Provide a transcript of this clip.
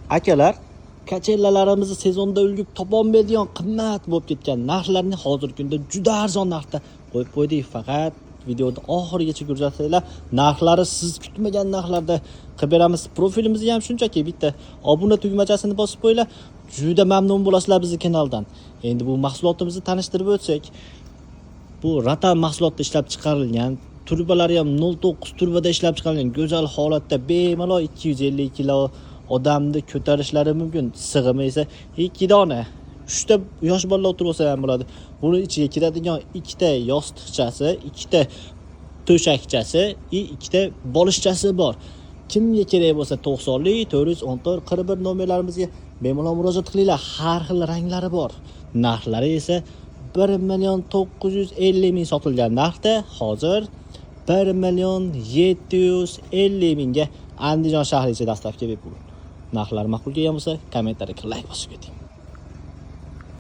Akalar, kachellalarimizni sezonda ulgib topolmaydigan qimmat bo'lib ketgan narxlarni hozirgi kunda juda arzon narxda qo'yib qo'ydik. Faqat videoda oxirigacha ko'rsatinglar. Narxlari siz kutmagan narxlarda qilib beramiz. Profilimizga ham shunchaki bitta obuna tugmachasini bosib qo'yinglar. Juda mamnun bo'lasizlar bizning kanaldan. Endi bu mahsulotimizni tanishtirib o'tsak, bu Ratan mahsulotda ishlab chiqarilgan, turbalari ham 09 turbada ishlab chiqarilgan, go'zal holatda bemalol 250 kilo odamni ko'tarishlari mumkin. Sig'imi esa 2 dona. 3 ta yosh bolalar o'tirib olsa ham bo'ladi. Buni ichiga kiradigan 2 ta yostiqchasi, 2 ta to'shakchasi, 2 ta bolishchasi bor. Kimga kerak bo'lsa 90lik 414 41 nomerlarimizga bemalol murojaat qilinglar. Har xil ranglari bor. Narxlari esa 1.950.000 sotilgan narxda hozir 1.750.000 ga Andijon shahri ichida dastavka bepul. Narxlar ma'qul kelgan bo'lsa, kommentariyaga like bosib keting.